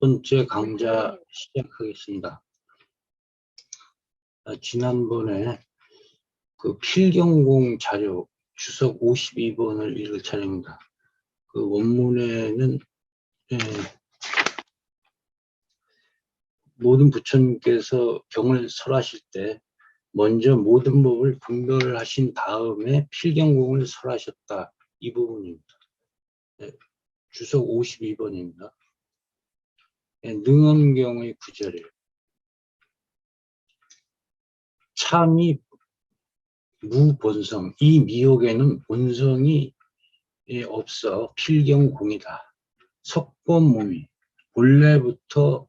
번째 강좌 시작하겠습니다. 지난번에 그 필경공 자료 주석 52번을 읽을 차례입니다. 그 원문에는 모든 부처님께서 경을 설하실 때 먼저 모든 법을 분별하신 다음에 필경공을 설하셨다. 이 부분입니다. 주석 52번입니다. 능엄경의 구절이에요. 참이 무본성, 이 미혹에는 본성이 없어 필경공이다. 석본몸이 본래부터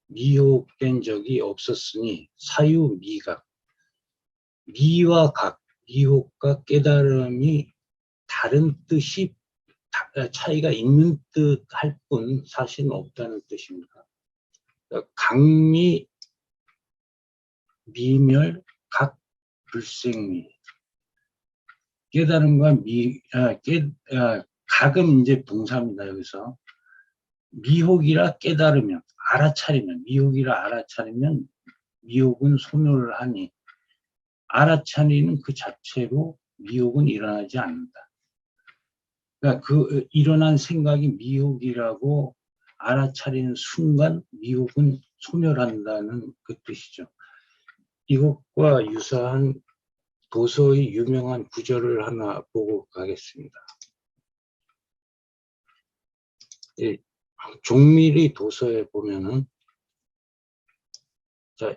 미혹된 적이 없었으니 사유미각, 미와 각, 미혹과 깨달음이 다른 뜻이 차이가 있는 듯 할 뿐 사실은 없다는 뜻입니다. 각미, 미멸, 각, 불생미. 깨달음과 각은 이제 동사입니다. 여기서 미혹이라 깨달으면, 알아차리면, 미혹이라 알아차리면 미혹은 소멸을 하니 알아차리는 그 자체로 미혹은 일어나지 않는다. 그러니까 그 일어난 생각이 미혹이라고 알아차리는 순간 미혹은 소멸한다는 그 뜻이죠. 이것과 유사한 도서의 유명한 구절을 하나 보고 가겠습니다. 종밀의 도서에 보면은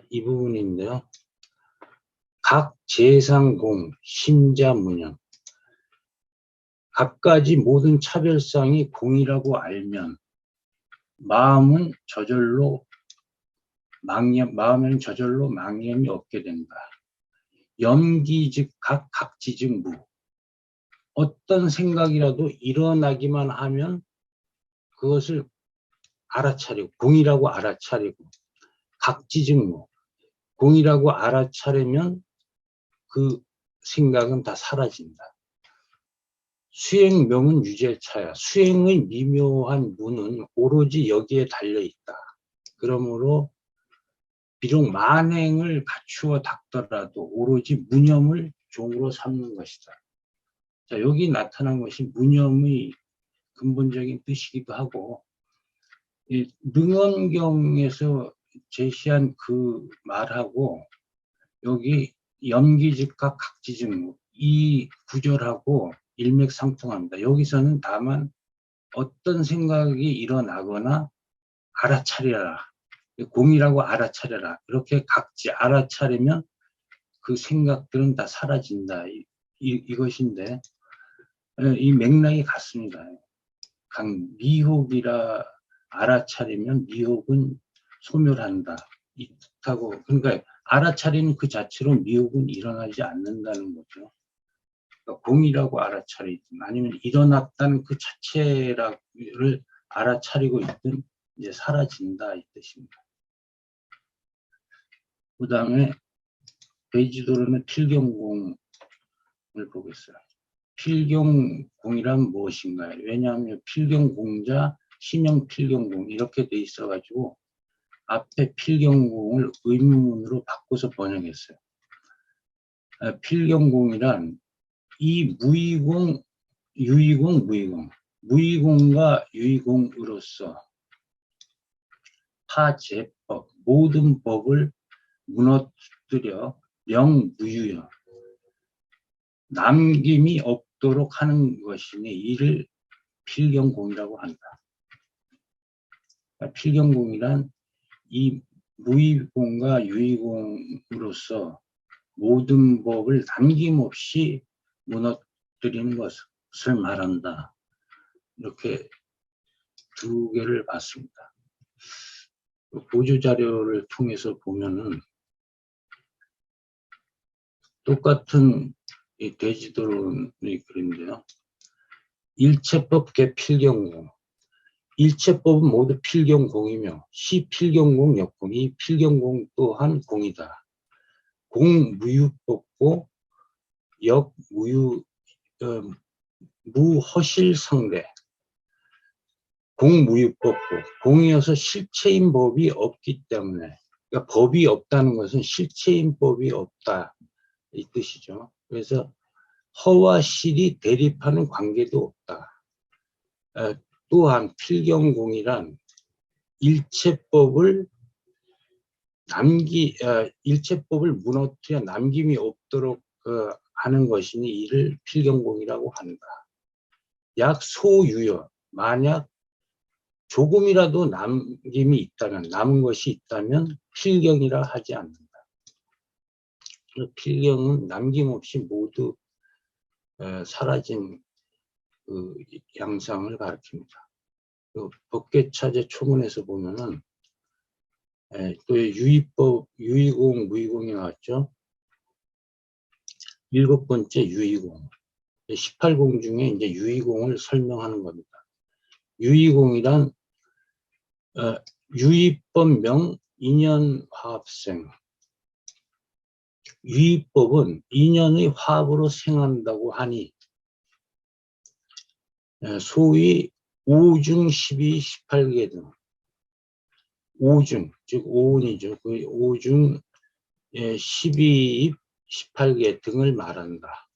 이 부분인데요. 각 재상공 심자문연, 각가지 모든 차별상이 공이라고 알면 마음은 저절로 망념이 없게 된다. 염기 즉 각지 즉 무. 어떤 생각이라도 일어나기만 하면 그것을 알아차리고, 공이라고 알아차리고, 각지 즉 무. 공이라고 알아차리면 그 생각은 다 사라진다. 수행명은 유죄차야. 수행의 미묘한 무는 오로지 여기에 달려있다. 그러므로 비록 만행을 갖추어 닦더라도 오로지 무념을 종으로 삼는 것이다. 자, 여기 나타난 것이 무념의 근본적인 뜻이기도 하고, 이 능엄경에서 제시한 그 말하고 여기 염기즉각 각지증 이 구절하고 일맥상통합니다. 여기서는 다만 어떤 생각이 일어나거나 알아차려라, 공이라고 알아차려라, 이렇게 각지 알아차리면 그 생각들은 다 사라진다. 이것인데 이 맥락이 같습니다. 미혹이라 알아차리면 미혹은 소멸한다. 이 뜻하고, 그러니까 알아차리는 그 자체로 미혹은 일어나지 않는다는 거죠. 그러니까 공이라고 알아차리든 아니면 일어났다는 그 자체를 알아차리고 있든 이제 사라진다 이 뜻입니다. 그 다음에 베이지도론의 필경공을 보겠어요. 필경공이란 무엇인가요? 왜냐하면 필경공자, 신형 필경공 이렇게 돼 있어가지고 앞에 필경공을 의문문으로 바꿔서 번역했어요. 필경공이란 이 무의공, 유의공, 무의공, 무의공과 유의공으로서 파제법, 모든 법을 무너뜨려 명무유여, 남김이 없도록 하는 것이니 이를 필경공이라고 한다. 필경공이란 이 무의공과 유의공으로서 모든 법을 남김없이 무너뜨리는 것을 말한다. 이렇게 두 개를 봤습니다. 보조자료를 통해서 보면은 똑같은 이 대지도론의 글인데요. 일체법 개필경공. 일체법은 모두 필경공이며 시필경공 역공, 이 필경공 또한 공이다. 공무유법고 역무유 무허실성대. 공무유법고, 공이어서 실체인 법이 없기 때문에, 그러니까 법이 없다는 것은 실체인 법이 없다 이 뜻이죠. 그래서 허와 실이 대립하는 관계도 없다. 또한 필경공이란 일체법을 일체법을 무너뜨려 남김이 없도록 하는 것이니 이를 필경공이라고 한다. 약 소유여, 만약 조금이라도 남김이 있다면, 남은 것이 있다면 필경이라 하지 않는다. 필경은 남김없이 모두 사라진 그 양상을 가리킵니다. 법계차제 초문에서 보면은 또 유의법, 유의공, 무의공이 나왔죠. 7번째 유의공. 18공 중에 이제 유의공을 설명하는 겁니다. 유의공이란 유의법명 인연화합생. 유의법은 인연의 화합으로 생한다고 하니 소위 5중 12, 18개 등 5중, 즉 5운이죠. 그 5중 12, 18개 등을 말한다.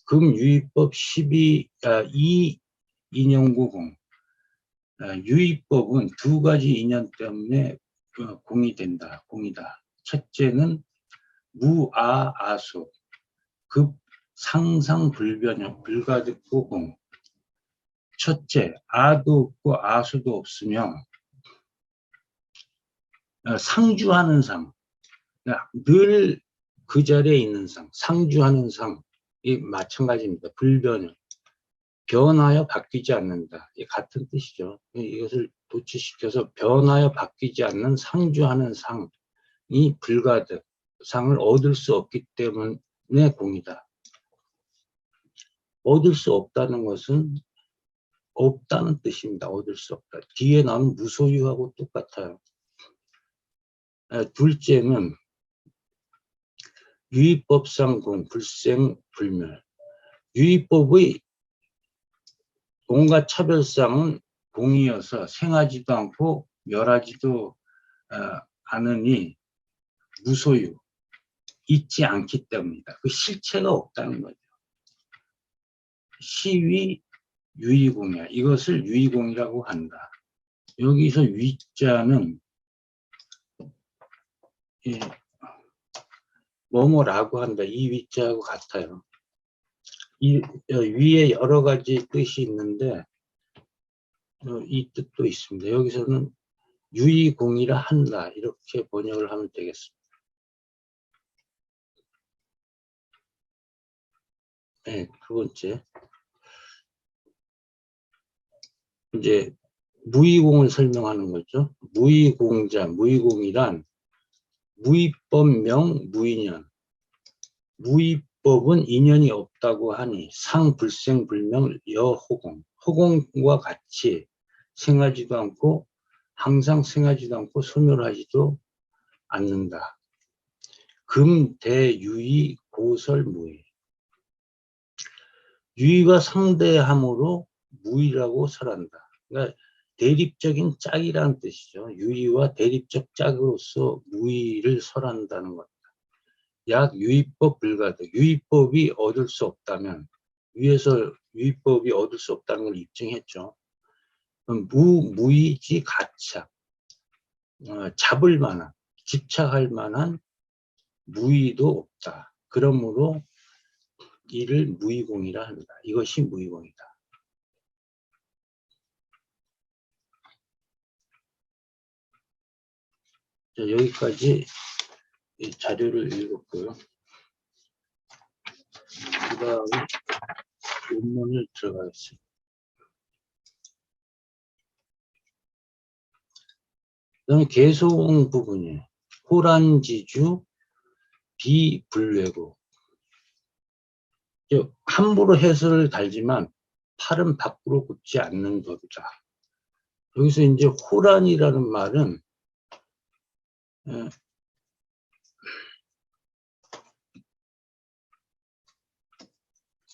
금유의법 2 인연구공. 유의법은 두 가지 인연 때문에 공이 된다. 공이다. 첫째는 무아아수, 급 상상불변형, 불가득고 공. 첫째, 아도 없고 아수도 없으며 상주하는 상, 늘 그 자리에 있는 상, 상주하는 상이 마찬가지입니다. 불변형, 변하여 바뀌지 않는다. 같은 뜻이죠. 이것을 도치시켜서 변하여 바뀌지 않는 상주하는 상이 불가득, 상을 얻을 수 없기 때문에 공이다. 얻을 수 없다는 것은 없다는 뜻입니다. 얻을 수 없다. 뒤에 나오는 무소유하고 똑같아요. 둘째는 유의법상 공, 불생, 불멸. 유의법의 공과 차별상은 공이어서 생하지도 않고 멸하지도 않으니 무소유, 있지 않기 때문이다. 그 실체가 없다는 거죠. 시위 유의공이야. 이것을 유의공이라고 한다. 여기서 위자는 뭐뭐라고 한다. 이 위자하고 같아요. 이 위에 여러 가지 뜻이 있는데 이 뜻도 있습니다. 여기서는 유의공이라 한다. 이렇게 번역을 하면 되겠습니다. 네, 두 번째. 이제 무의공을 설명하는 거죠. 무의공자, 무의공이란 무의법명 무인연. 무의법은 인연이 없다고 하니 상불생불명 여호공. 호공과 같이 생하지도 않고 항상 생하지도 않고 소멸하지도 않는다. 금대유의 고설무의. 유의가 상대함으로 무의라고 설한다. 그러니까 대립적인 짝이라는 뜻이죠. 유의와 대립적 짝으로서 무의를 설한다는 겁니다. 약 유의법 불가득. 유의법이 얻을 수 없다면, 위에서 유의법이 얻을 수 없다는 걸 입증했죠. 무의지 가착, 잡을 만한, 집착할 만한 무의도 없다. 그러므로 이를 무의공이라 합니다. 이것이 무의공이다. 자, 여기까지 자료를 읽었고요. 그 다음에 원문을 들어가겠습니다. 그다음에 개소공 부분이에요. 호란지주 비불외고. 함부로 해설을 달지만 팔은 밖으로 굽지 않는 법이다. 여기서 이제 호란이라는 말은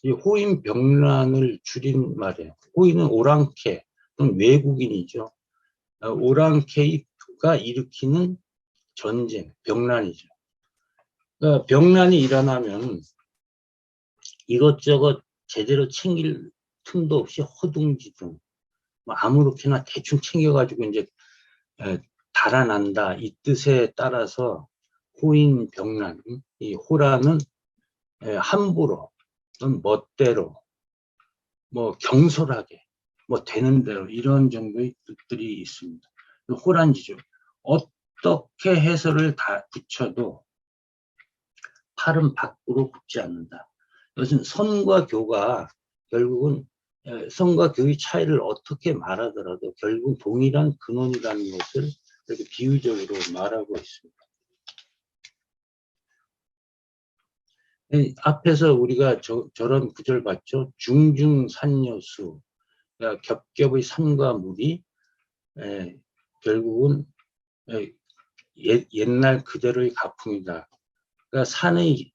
이 호인 병란을 줄인 말이에요. 호인은 오랑캐, 또는 외국인이죠. 오랑캐가 일으키는 전쟁, 병난이죠. 그러니까 병난이 일어나면 이것저것 제대로 챙길 틈도 없이 허둥지둥 뭐 아무렇게나 대충 챙겨가지고 이제 달아난다 이 뜻에 따라서 호인 병난, 이 호라는 함부로 또는 멋대로 뭐 경솔하게 뭐 되는 대로 이런 정도의 뜻들이 있습니다. 호란지죠. 어떻게 해설을 다 붙여도 팔은 밖으로 굽지 않는다. 이것은 선과 교가 결국은 선과 교의 차이를 어떻게 말하더라도 결국 동일한 근원이라는 것을 이렇게 비유적으로 말하고 있습니다. 앞에서 우리가 저런 구절 봤죠. 중중산여수, 그러니까 겹겹의 산과 물이 결국은 옛날 그대로의 가풍이다. 그러니까 산의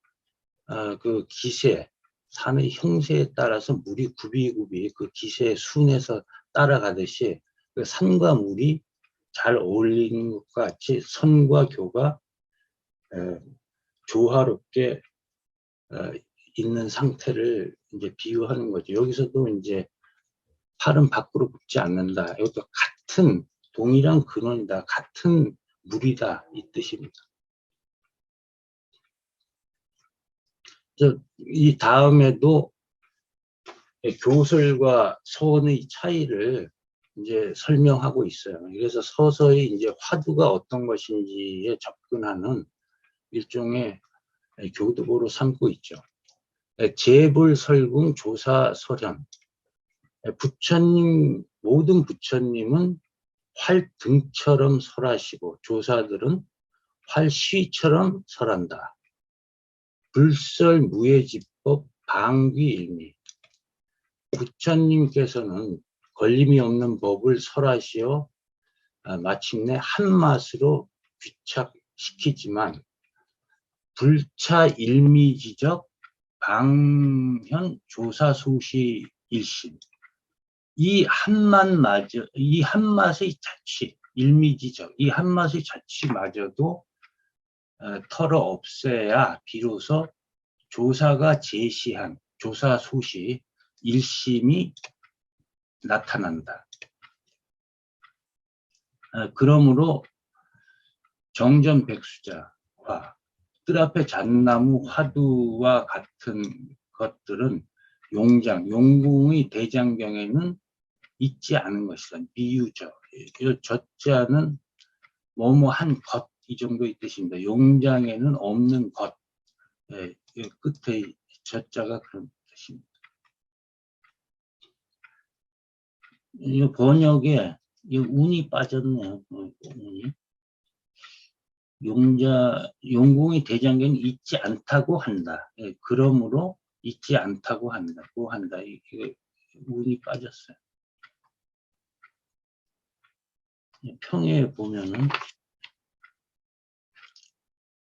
그 기세, 산의 형세에 따라서 물이 굽이굽이 그 기세의 순에서 따라가듯이 그 산과 물이 잘 어울리는 것과 같이 선과 교가 조화롭게 있는 상태를 이제 비유하는 거죠. 여기서도 이제 팔은 밖으로 굽지 않는다. 이것도 같은 동일한 근원이다. 같은 물이다. 이 뜻입니다. 이 다음에도 교설과 서원의 차이를 이제 설명하고 있어요. 그래서 서서히 이제 화두가 어떤 것인지에 접근하는 일종의 교도보로 삼고 있죠. 재불설궁 조사설현. 부처님, 모든 부처님은 활등처럼 설하시고 조사들은 활시처럼 설한다. 불설무예지법 방귀일미. 부처님께서는 걸림이 없는 법을 설하시어 마침내 한맛으로 귀착시키지만 불차일미지적 방현 조사소시 일심. 이 한맛의 자취, 일미지적, 이 한맛의 자취마저도 털어 없애야 비로소 조사가 제시한 조사소시 일심이 나타난다. 그러므로 정전백수자와 뜰 앞에 잣나무 화두와 같은 것들은 용궁의 대장경에는 있지 않은 것이다. 비유죠. 젖자는 뭐뭐한 것, 이 정도의 뜻입니다. 용장에는 없는 것. 끝에 젖자가 그런 뜻입니다. 이 번역에 운이 빠졌네요. 운이. 용궁의 대장경이 있지 않다고 한다. 그러므로 있지 않다고 한다고 한다. 이게 운이 빠졌어요. 평에 보면은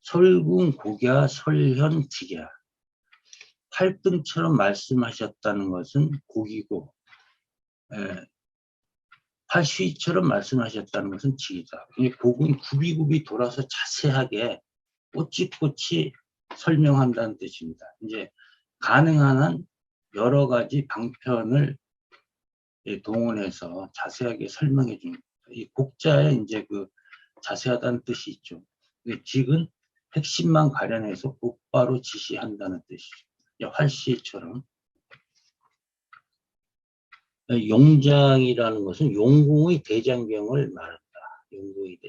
설궁 고갸 설현 직야. 팔등처럼 말씀하셨다는 것은 고기고 팔시처럼 말씀하셨다는 것은 직이다. 복은 굽이굽이 돌아서 자세하게 꼬치꼬치 설명한다는 뜻입니다. 이제 가능한 한 여러 가지 방편을 동원해서 자세하게 설명해 줍니다. 이 곡자에 이제 그 자세하다는 뜻이 있죠. 직은 핵심만 가려내서 곧바로 지시한다는 뜻이죠. 활시처럼. 용장이라는 것은 용궁의 대장경을 말한다. 용궁의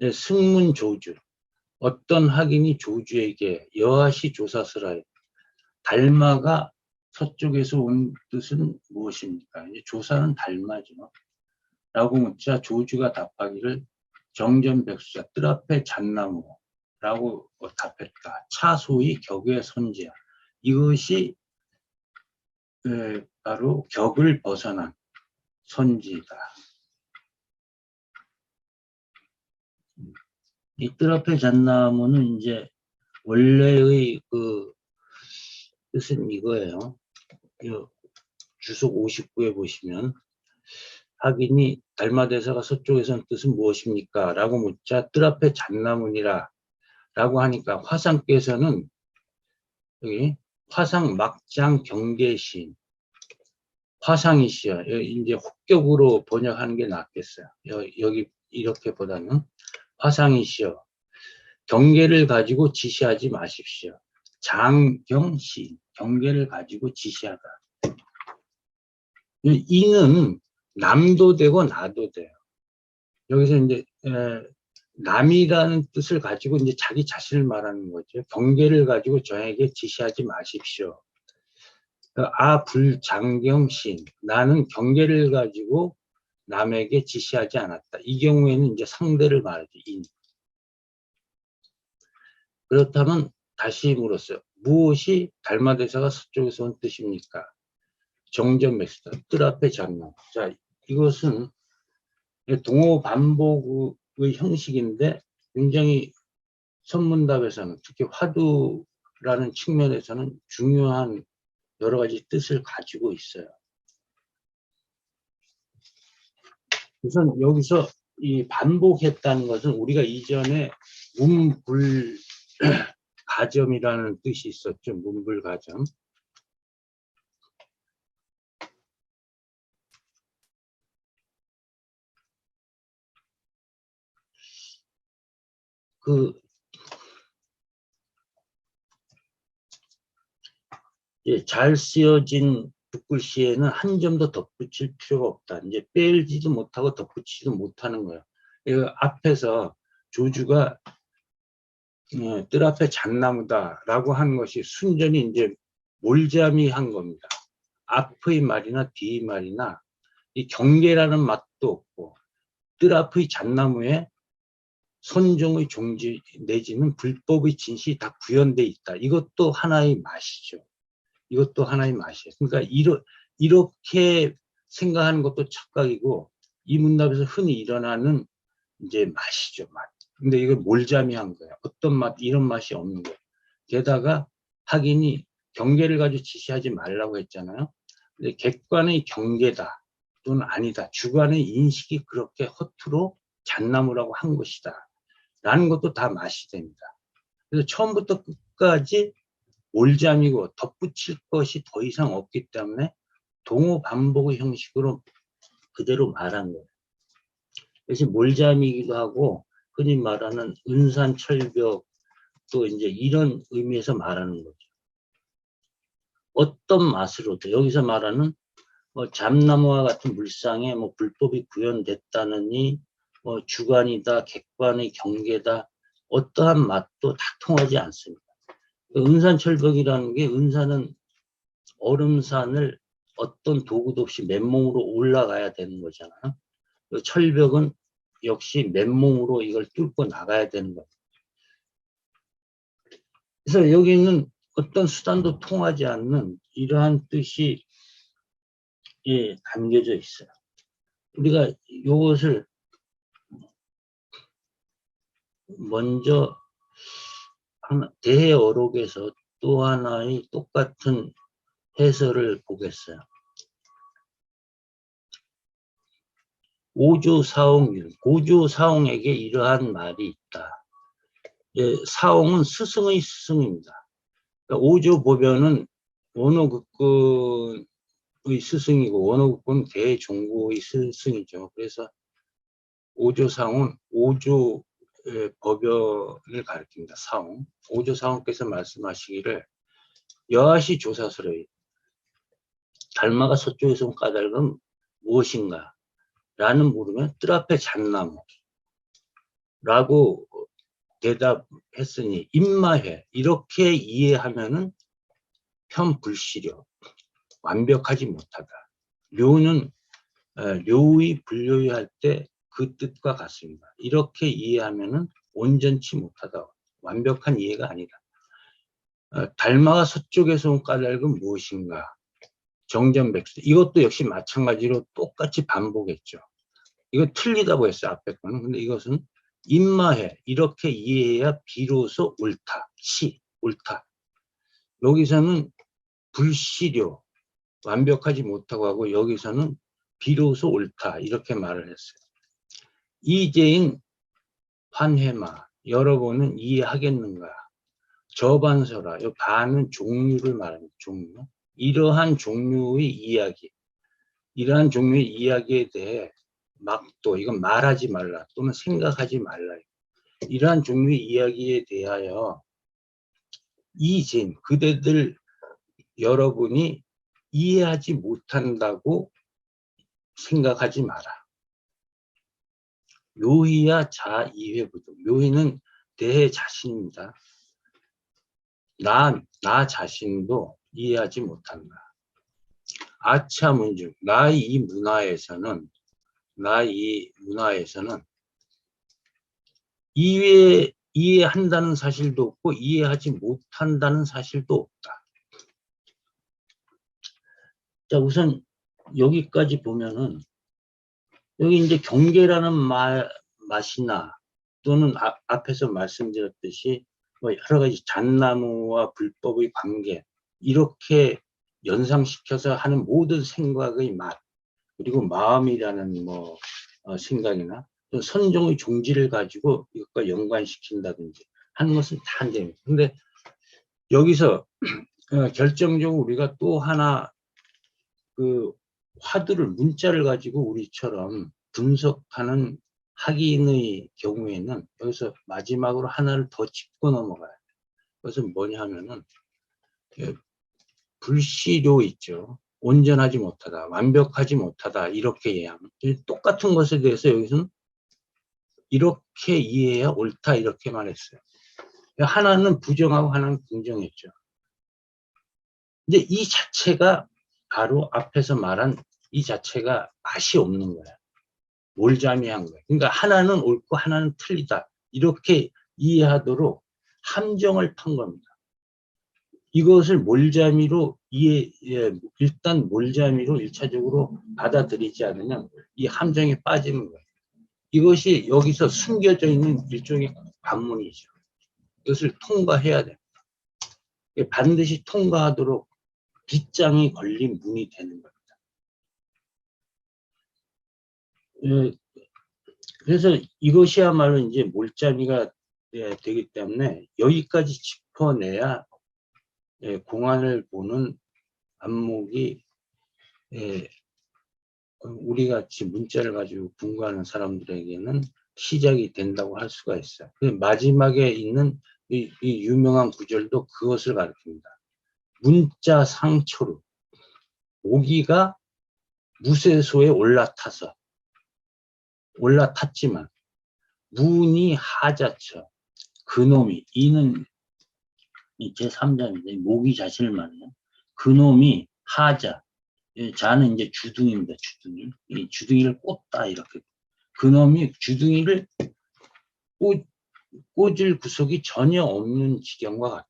대장경. 승문조주. 어떤 학인이 조주에게 여하시 조사스라에 달마가 서쪽에서 온 뜻은 무엇입니까? 이제 조사는 달마죠. 라고 묻자 조주가 답하기를 정전백수자 뜰 앞에 잣나무라고 답했다. 차소의 격의 선지야. 이것이 바로 격을 벗어난 선지다. 이 뜰 앞에 잣나무는 이제 원래의 그 뜻은 이거예요. 주석 59에 보시면 하긴이 달마대사가 서쪽에서는 뜻은 무엇입니까? 라고 묻자 뜰 앞에 잣나무니라 라고 하니까 화상께서는 여기 화상 막장 경계신 화상이시여 이제 혹격으로 번역하는 게 낫겠어요. 여기 이렇게보다는 화상이시여 경계를 가지고 지시하지 마십시오. 장경시 경계를 가지고 지시하다. 이는 남도 되고 나도 돼요. 여기서 이제 남이라는 뜻을 가지고 이제 자기 자신을 말하는 거죠. 경계를 가지고 저에게 지시하지 마십시오. 불장경신 나는 경계를 가지고 남에게 지시하지 않았다. 이 경우에는 이제 상대를 말하죠. 인. 그렇다면 다시 물었어요. 무엇이 달마대사가 서쪽에서 온 뜻입니까? 정전맥스다. 뜰 앞에 잣나무. 자, 이것은 동어 반복의 형식인데 굉장히 선문답에서는 특히 화두라는 측면에서는 중요한 여러 가지 뜻을 가지고 있어요. 우선 여기서 이 반복했다는 것은 우리가 이전에 문불가점이라는 뜻이 있었죠. 문불가점. 잘 쓰여진 붓글씨에는 한 점도 덧붙일 필요가 없다. 이제 빼지도 못하고 덧붙이지도 못하는 거예요. 앞에서 조주가 뜰 앞에 잣나무다라고 한 것이 순전히 이제 몰자미 한 겁니다. 앞의 말이나 뒤의 말이나 이 경계라는 맛도 없고 뜰 앞의 잣나무에 선종의 종지 내지는 불법의 진실이 다 구현돼 있다. 이것도 하나의 맛이죠. 이것도 하나의 맛이에요. 그러니까 이렇게 생각하는 것도 착각이고 이 문답에서 흔히 일어나는 이제 맛이죠. 맛. 근데 이걸 몰자미한 거예요. 어떤 맛, 이런 맛이 없는 거예요. 게다가 하긴이 경계를 가지고 지시하지 말라고 했잖아요. 근데 객관의 경계다 또는 아니다. 주관의 인식이 그렇게 허투루 잣나무라고 한 것이다. 라는 것도 다 맛이 됩니다. 그래서 처음부터 끝까지 올잠이고 덧붙일 것이 더 이상 없기 때문에 동호 반복의 형식으로 그대로 말한 거예요. 그래서 몰잠이기도 하고 흔히 말하는 은산철벽 또 이제 이런 의미에서 말하는 거죠. 어떤 맛으로도 여기서 말하는 잠나무와 같은 물상에 불법이 구현됐다느니 주관이다, 객관의 경계다, 어떠한 맛도 다 통하지 않습니다. 은산철벽이라는 게 은산은 얼음산을 어떤 도구도 없이 맨몸으로 올라가야 되는 거잖아요. 철벽은 역시 맨몸으로 이걸 뚫고 나가야 되는 거예요. 그래서 여기는 어떤 수단도 통하지 않는 이러한 뜻이 담겨져 있어요. 우리가 이것을 먼저 대어록에서 또 하나의 똑같은 해설을 보겠어요. 오조사홍, 고조사홍에게 이러한 말이 있다. 사홍은 스승의 스승입니다. 그러니까 오조보변은 원어극근의 스승이고 원어극근은 대종고의 스승이죠. 그래서 오조사홍은 오조 법연을 가리킵니다. 사홍. 오조사홍께서 말씀하시기를 여하시 조사스러이 달마가 서쪽에서 온 까닭은 무엇인가? 라는 물으면 뜰 앞에 잣나무 라고 대답했으니 임마회 이렇게 이해하면은 편불시력 완벽하지 못하다. 료는 료의 불료의 때 그 뜻과 같습니다. 이렇게 이해하면은 온전치 못하다. 완벽한 이해가 아니다. 달마가 서쪽에서 온 까닭은 무엇인가? 정전백수. 이것도 역시 마찬가지로 똑같이 반복했죠. 이거 틀리다고 했어요. 앞에 거는. 근데 이것은 임마해. 이렇게 이해해야 비로소 옳다. 옳다. 여기서는 불시료. 완벽하지 못하고 하고 여기서는 비로소 옳다 이렇게 말을 했어요. 이제인 환해마 여러분은 이해하겠는가? 저반서라. 이 반은 종류를 말합니다. 종류. 이러한 종류의 이야기. 이러한 종류의 이야기에 대해 막도 이건 말하지 말라 또는 생각하지 말라. 이러한 종류의 이야기에 대하여 이진 그대들 여러분이 이해하지 못한다고 생각하지 마라. 묘희야 자이회부도. 묘희는 내 자신입니다. 나 자신도 이해하지 못한다. 아차문중 나의 이 문화에서는 이해한다는 사실도 없고 이해하지 못한다는 사실도 없다. 자, 우선 여기까지 보면은 여기 이제 경계라는 맛이나 또는 앞에서 말씀드렸듯이 뭐 여러 가지 잣나무와 불법의 관계 이렇게 연상시켜서 하는 모든 생각의 맛 그리고 마음이라는 뭐 생각이나 또 선종의 종지를 가지고 이것과 연관시킨다든지 하는 것은 다 안 됩니다. 근데 여기서 결정적으로 우리가 또 하나 그 화두를 문자를 가지고 우리처럼 분석하는 학인의 경우에는 여기서 마지막으로 하나를 더 짚고 넘어가야 돼요. 그것은 뭐냐 하면은 불시료 있죠. 온전하지 못하다, 완벽하지 못하다 이렇게 이해하면 똑같은 것에 대해서 여기서는 이렇게 이해해야 옳다 이렇게 말했어요. 하나는 부정하고 하나는 긍정했죠. 근데 이 자체가 바로 앞에서 말한 이 자체가 맛이 없는 거야. 몰자미한 거야. 그러니까 하나는 옳고 하나는 틀리다. 이렇게 이해하도록 함정을 판 겁니다. 이것을 몰자미로 일단 몰자미로 1차적으로 받아들이지 않으면 이 함정에 빠지는 거예요. 이것이 여기서 숨겨져 있는 일종의 관문이죠. 이것을 통과해야 됩니다. 반드시 통과하도록 빗장이 걸린 문이 되는 겁니다. 그래서 이것이야말로 이제 몰자미가 되기 때문에 여기까지 짚어내야 공안을 보는 안목이 우리 같이 문자를 가지고 공부하는 사람들에게는 시작이 된다고 할 수가 있어요. 마지막에 있는 이 유명한 구절도 그것을 가르칩니다. 문자 상초로 오기가 무쇠소에 올라탔지만 문이 하자처 그놈이 이는 제3자인데 모기 자신을 말해요. 그놈이 하자 자는 이제 주둥이입니다. 주둥이 이 주둥이를 꽂다 이렇게 그놈이 주둥이를 꽂을 구석이 전혀 없는 지경과 같다.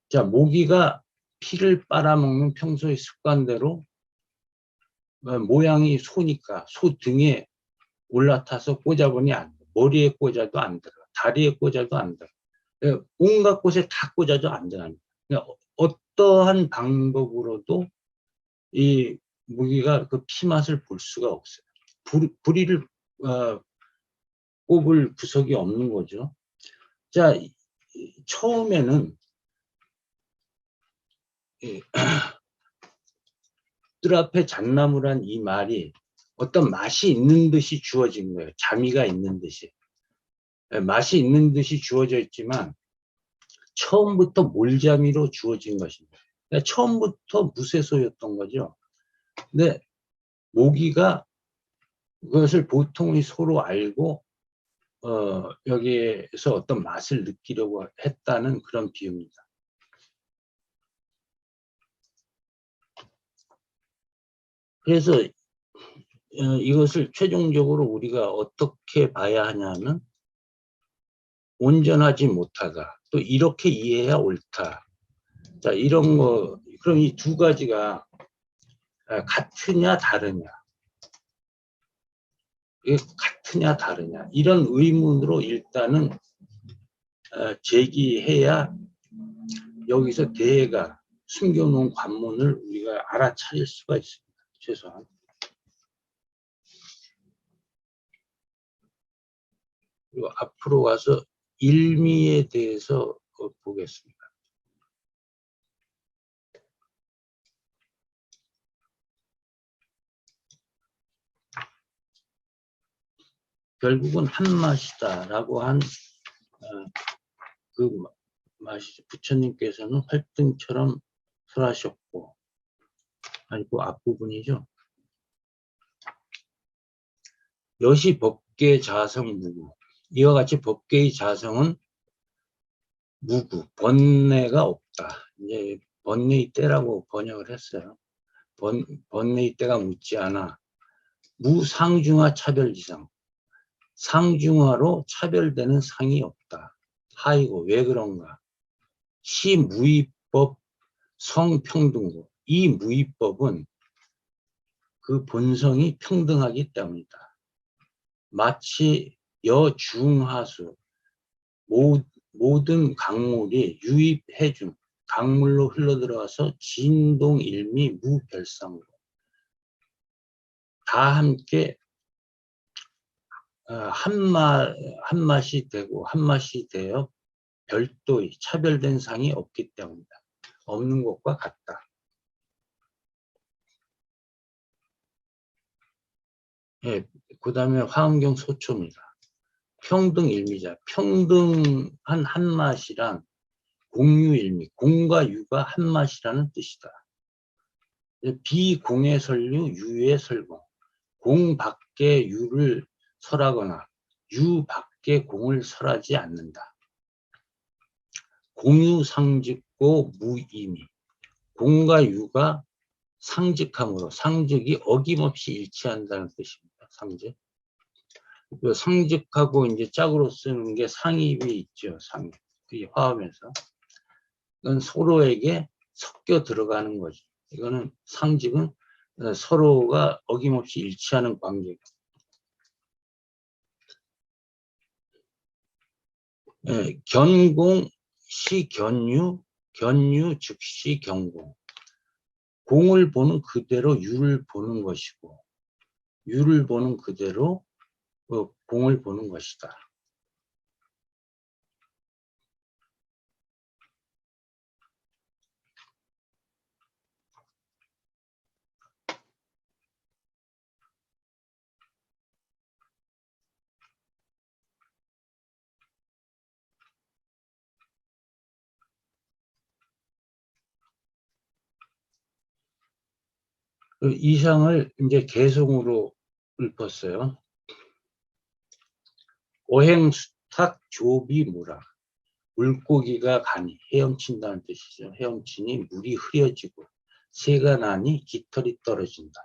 자, 모기가 피를 빨아먹는 평소의 습관대로 모양이 소니까 소 등에 올라타서 꽂아보니 안 돼. 머리에 꽂아도 안 들어. 다리에 꽂아도 안 들어. 온갖 곳에 다 꽂아도 안 들어갑니다. 그러니까 어떠한 방법으로도 이 모기가 그 피맛을 볼 수가 없어요. 부리를 꼽을 구석이 없는 거죠. 자, 처음에는 뜰 앞에 잣나무란 이 말이 어떤 맛이 있는 듯이 주어진 거예요. 자미가 있는 듯이. 맛이 있는 듯이 주어져 있지만 처음부터 몰자미로 주어진 것입니다. 그러니까 처음부터 무쇠소였던 거죠. 근데 모기가 그것을 보통의 소로 알고 여기에서 어떤 맛을 느끼려고 했다는 그런 비유입니다. 그래서 이것을 최종적으로 우리가 어떻게 봐야 하냐면 온전하지 못하다. 또 이렇게 이해해야 옳다. 자, 이런 거 그럼 이 두 가지가 같으냐 다르냐 같으냐 다르냐 이런 의문으로 일단은 제기해야 여기서 대해가 숨겨놓은 관문을 우리가 알아차릴 수가 있습니다. 최소한. 그리고 앞으로 가서 일미에 대해서 보겠습니다. 결국은 한 맛이다라고 한 그 맛이 부처님께서는 활등처럼 설하셨고, 아니고 앞부분이죠. 여시 법계 자성 무구. 이와 같이 법계의 자성은 무구, 번뇌가 없다. 이제 번뇌의 때라고 번역을 했어요. 번뇌의 때가 묻지 않아. 무상중하 차별지상. 상중하로 차별되는 상이 없다. 하이고 왜 그런가? 시무위법 성평등고. 이 무위법은 그 본성이 평등하기 때문이다. 마치 여중하수 모든 강물이 유입해준 강물로 흘러들어와서 진동일미 무별상으로 다 함께 한 맛이 되고 한 맛이 되어 별도의 차별된 상이 없기 때문이다. 없는 것과 같다. 예, 그 다음에 화엄경 소초입니다. 평등일미자. 평등한 한 맛이란 공유일미, 공과 유가 한 맛이라는 뜻이다. 비공의 설유, 유의 설공. 공 밖에 유를 설하거나 유 밖에 공을 설하지 않는다. 공유상직고 무이미. 공과 유가 상직함으로 상직이 어김없이 일치한다는 뜻입니다. 상직. 그 상직하고 이제 짝으로 쓰는 게 상입이 있죠. 상입. 이 화음에서. 이건 서로에게 섞여 들어가는 거죠. 이거는 상직은 서로가 어김없이 일치하는 관계. 예, 견공 시견유, 견유 즉시 견공. 공을 보는 그대로 유를 보는 것이고, 유를 보는 그대로 공을 보는 것이다. 그 이상을 이제 개성으로 읊었어요. 오행수탁 조비무라. 물고기가 가니 헤엄친다는 뜻이죠. 헤엄치니 물이 흐려지고 새가 나니 깃털이 떨어진다.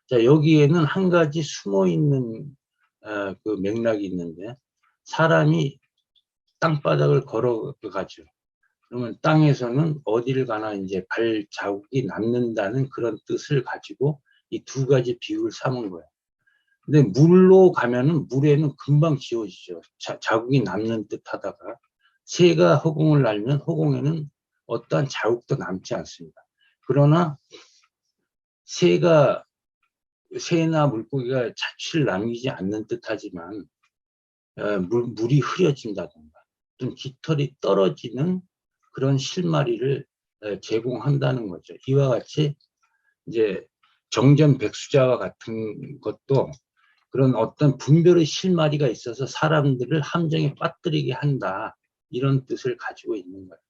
자, 여기에는 한 가지 숨어 있는 그 맥락이 있는데, 사람이 땅바닥을 걸어가죠. 그러면 땅에서는 어디를 가나 이제 발자국이 남는다는 그런 뜻을 가지고 이 두 가지 비유를 삼은 거예요. 근데 물로 가면은 물에는 금방 지워지죠. 자국이 남는 듯 하다가, 새가 허공을 날면 허공에는 어떠한 자국도 남지 않습니다. 그러나 새나 물고기가 자취를 남기지 않는 듯 하지만 물이 흐려진다든가 좀 깃털이 떨어지는 그런 실마리를 제공한다는 거죠. 이와 같이 이제 정전백수자와 같은 것도 그런 어떤 분별의 실마리가 있어서 사람들을 함정에 빠뜨리게 한다. 이런 뜻을 가지고 있는 거예요.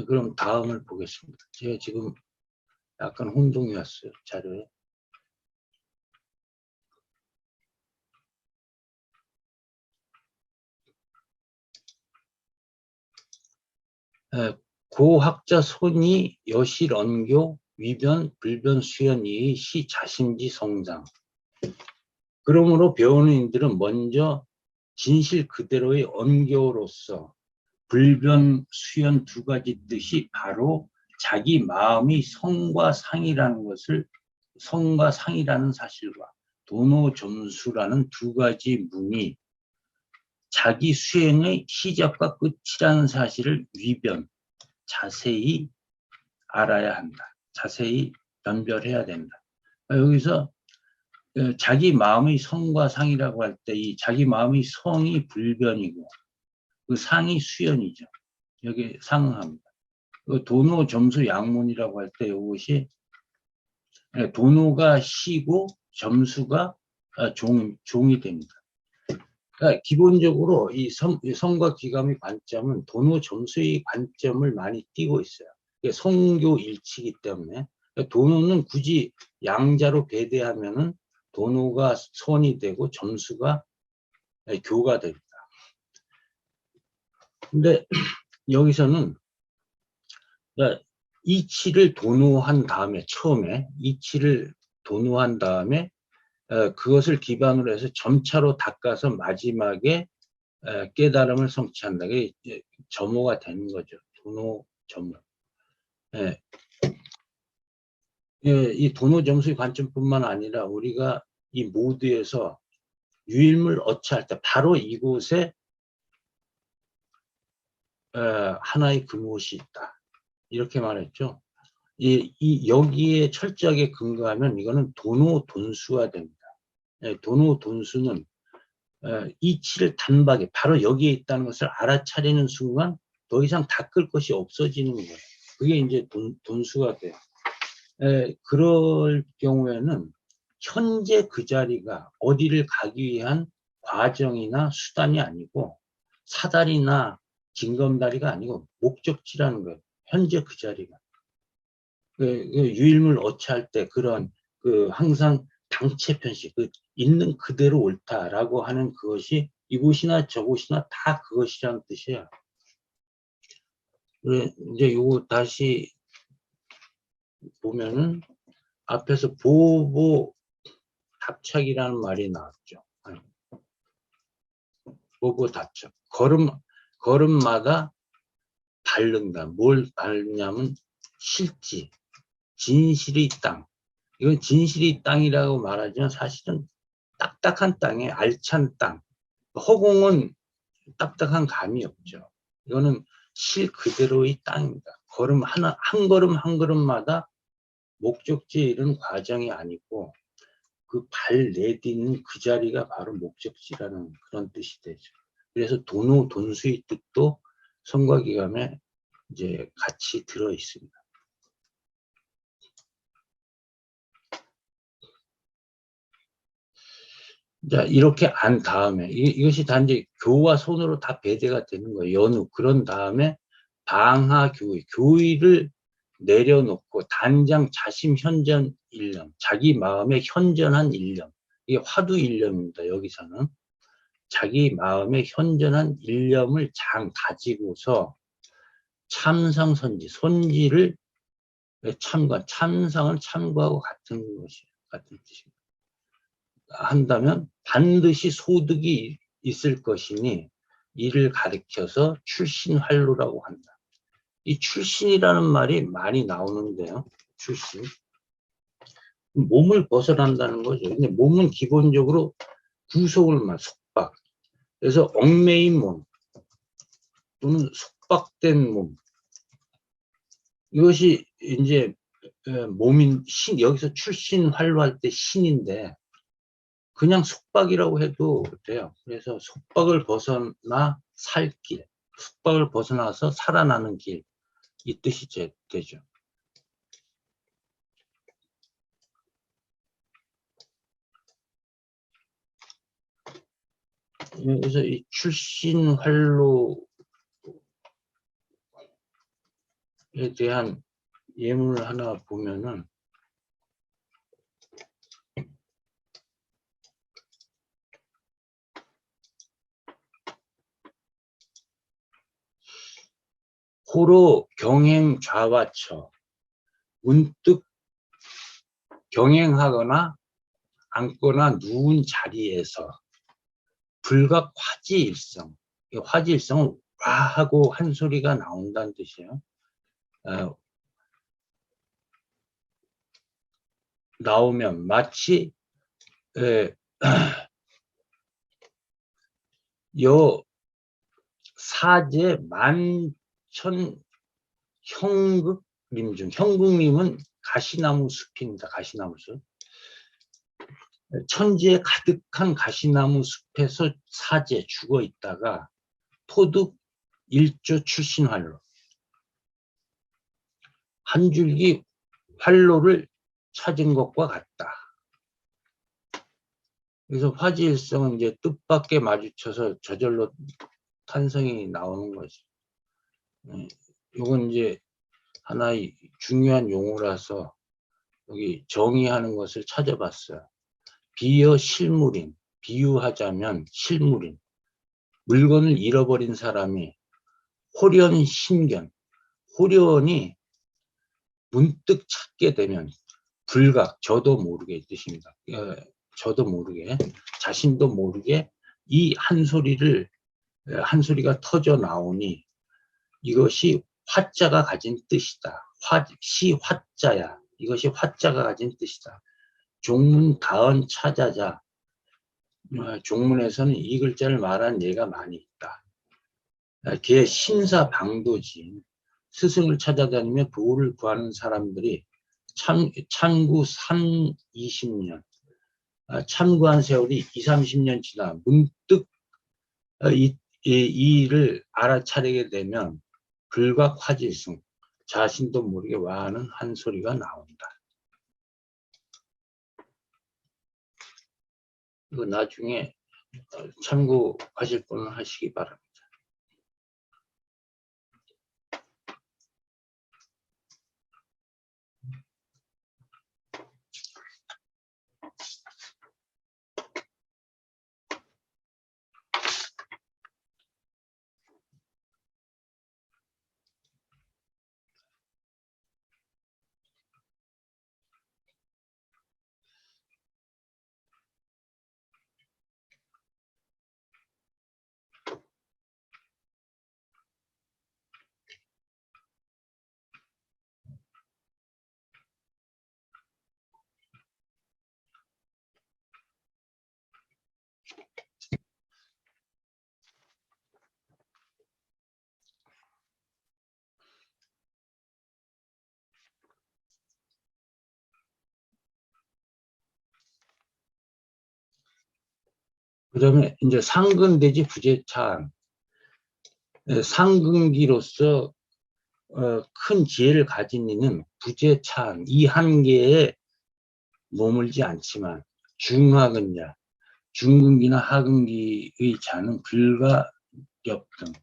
그럼 다음을 보겠습니다. 제가 지금 약간 혼동이 왔어요. 자료에. 고학자 손이 여실언교 위변, 불변, 수연이 시 자심지 성장. 그러므로 배우는 이들은 먼저 진실 그대로의 언교로서 불변, 수연 두 가지 뜻이 바로 자기 마음이 성과 상이라는 것을, 성과 상이라는 사실과 도노점수라는 두 가지 문이 자기 수행의 시작과 끝이라는 사실을 위변, 자세히 알아야 한다. 자세히 변별해야 된다. 여기서 자기 마음의 성과 상이라고 할 때 이 자기 마음의 성이 불변이고 그 상이 수연이죠. 여기 상응합니다. 그 도노 점수 양문이라고 할 때 이것이 도노가 시고 점수가 종이 됩니다. 그러니까 기본적으로 이 성과 기감의 관점은 도노 점수의 관점을 많이 띄고 있어요. 성교 일치이기 때문에 도노는 굳이 양자로 배대하면은 도노가 선이 되고 점수가 교가 됩니다. 근데 여기서는 이치를 도노한 다음에 처음에 이치를 도노한 다음에 그것을 기반으로 해서 점차로 닦아서 마지막에 깨달음을 성취한다. 이게 점호가 되는 거죠. 도노 점호. 예. 이 도노 점수의 관점뿐만 아니라 우리가 이 모두에서 유일물 어치할 때 바로 이곳에 하나의 그무엇이 있다. 이렇게 말했죠. 여기에 철저하게 근거하면 이거는 도노 돈수가 됩니다. 도노 돈수는 이치를 단박에 바로 여기에 있다는 것을 알아차리는 순간 더 이상 닦을 것이 없어지는 거예요. 그게 이제 돈수가 돼요. 그럴 경우에는 현재 그 자리가 어디를 가기 위한 과정이나 수단이 아니고 사다리나 징검다리가 아니고 목적지라는 거예요. 현재 그 자리가. 유일물 어치할 때 그런 항상 당체 편식, 있는 그대로 옳다라고 하는 그것이 이곳이나 저곳이나 다 그것이라는 뜻이에요. 이제 요거 다시 보면은 앞에서 보보 답착이라는 말이 나왔죠. 보보 답착. 걸음마다 밟는다. 뭘 밟냐면 실지, 진실의 땅. 이건 진실의 땅이라고 말하지만 사실은 딱딱한 땅에 알찬 땅. 허공은 딱딱한 감이 없죠. 이거는 실 그대로의 땅입니다. 한 걸음 한 걸음마다 목적지에 이르는 과정이 아니고 그 발 내딛는 그 자리가 바로 목적지라는 그런 뜻이 되죠. 그래서 돈수의 뜻도 성과기감에 이제 같이 들어 있습니다. 자, 이렇게 안 다음에 이것이 단지 교와 손으로 다 배제가 되는 거예요. 연후. 그런 다음에 방하교의, 교의를 내려놓고 단장 자심 현전 일념, 자기 마음에 현전한 일념. 이게 화두 일념입니다. 여기서는 자기 마음에 현전한 일념을 가지고서 참상선지, 선지를 참상을 참고하고 같은 뜻입니다. 한다면 반드시 소득이 있을 것이니 이를 가리켜서 출신활로라고 한다. 이 출신이라는 말이 많이 나오는데요. 출신. 몸을 벗어난다는 거죠. 근데 몸은 기본적으로 속박. 그래서 얽매인 몸 또는 속박된 몸. 이것이 이제 몸인 여기서 출신활로할 때 신인데 그냥 속박이라고 해도 돼요. 그래서 속박을 벗어나 살 길, 속박을 벗어나서 살아나는 길, 이 뜻이 되죠. 그래서 이 출신활로에 대한 예문을 하나 보면은 호로 경행 좌와처 문득 경행하거나 앉거나 누운 자리에서 불각 화지일성, 화지일성은 와 하고 한 소리가 나온다는 뜻이에요. 나오면 마치 요 사제 만천 형극림 중, 형극림은 가시나무 숲입니다. 가시나무 숲. 천지에 가득한 가시나무 숲에서 사제 죽어 있다가 토득 일조 출신 활로, 한 줄기 활로를 찾은 것과 같다. 그래서 화지일성은 이제 뜻밖에 마주쳐서 저절로 탄성이 나오는 거죠. 이건 이제 하나의 중요한 용어라서 여기 정의하는 것을 찾아봤어요. 비여 실물인, 비유하자면 실물인, 물건을 잃어버린 사람이 호련 신견, 호련이 문득 찾게 되면 불각, 저도 모르게 뜻입니다. 저도 모르게, 자신도 모르게 이 한 소리가 터져 나오니 이것이 화자가 가진 뜻이다. 시 화자야. 이것이 화자가 가진 뜻이다. 종문 다언 찾아자. 종문에서는 이 글자를 말한 예가 많이 있다. 걔 신사방도지. 스승을 찾아다니며 도를 구하는 사람들이 참구 20년, 참구한 세월이 30년 지나 문득 이 일을 알아차리게 되면 불각 화지일성, 자신도 모르게 와하는 한 소리가 나온다. 이거 나중에 참고하실 분은 하시기 바랍니다. 그다음에 이제 상근대지 부재찬, 상근기로서 큰 지혜를 가진 이는 부재찬, 이 한계에 머물지 않지만 중하근자, 중근기나 하근기의 자는 불과 엽등,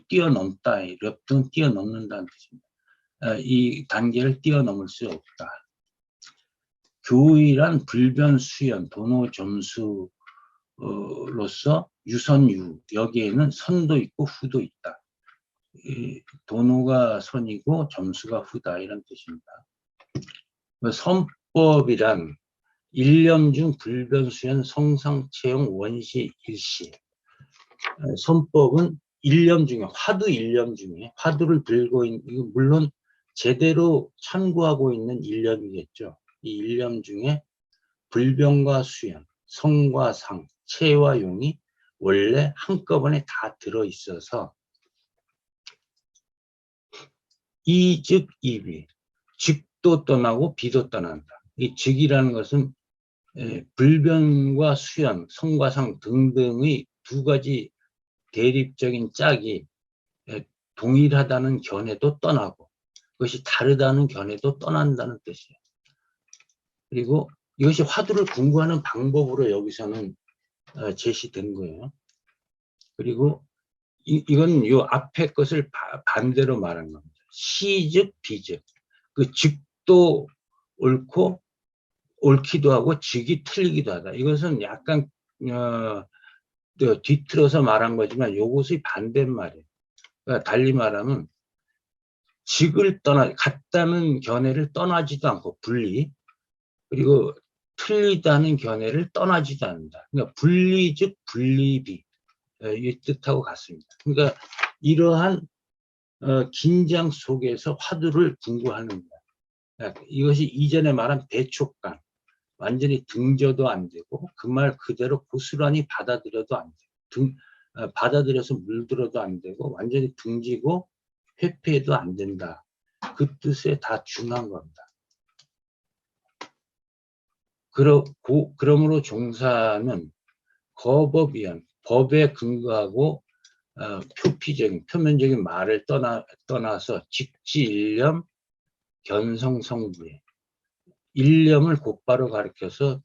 뛰어넘다, 엽등 뛰어넘는다는 뜻입니다. 이 단계를 뛰어넘을 수 없다. 교의란 불변수연, 도노 점수 로서 유선유, 여기에는 선도 있고 후도 있다. 도노가 선이고 점수가 후다, 이런 뜻입니다. 선법이란 일념 중 불변수연 성상체형 원시 일시. 선법은 일념 중에, 화두 일념 중에, 화두를 들고 있는, 물론 제대로 참고하고 있는 일념이겠죠. 이 일념 중에 불변과 수연, 성과 상, 체와 용이 원래 한꺼번에 다 들어있어서 이즉 이비, 즉도 떠나고 비도 떠난다. 이 즉이라는 것은 불변과 수연, 성과 상 등등의 두 가지 대립적인 짝이 동일하다는 견해도 떠나고 그것이 다르다는 견해도 떠난다는 뜻이에요. 그리고 이것이 화두를 공부하는 방법으로 여기서는 제시된 거예요. 그리고 이건 요 앞에 것을 반대로 말한 겁니다. 시즉 비즉, 그 즉도 옳고 옳기도 하고 즉이 틀리기도 하다. 이것은 약간 뒤틀어서 말한 거지만 요것의 반대말이에요. 그러니까 달리 말하면 같다는 견해를 떠나지도 않고 분리, 그리고 틀리다는 견해를 떠나지도 않는다. 그러니까 분리 즉 분리비, 이 뜻하고 같습니다. 그러니까 이러한 긴장 속에서 화두를 궁구하는 거야. 이것이 이전에 말한 배촉감, 완전히 등져도 안 되고 그 말 그대로 고스란히 받아들여도 안 되고 받아들여서 물들어도 안 되고 완전히 등지고 회피해도 안 된다. 그 뜻에 다 준한 겁니다. 그러므로 종사는 거법이한 법에 근거하고 표피적인 표면적인 말을 떠나서 직지일념 견성성부에 일념을 곧바로 가리켜서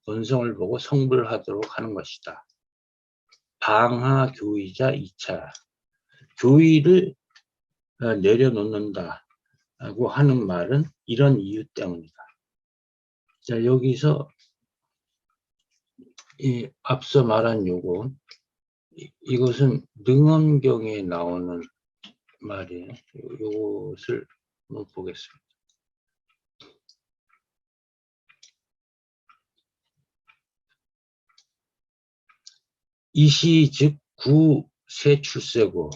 본성을 보고 성불하도록 하는 것이다. 방하교의자 2차 교의를 내려놓는다고 하는 말은 이런 이유 때문이다. 자, 여기서 앞서 말한 요거, 이것은 능엄경에 나오는 말이에요. 요것을 한번 보겠습니다. 이시 즉 구 세 출세고,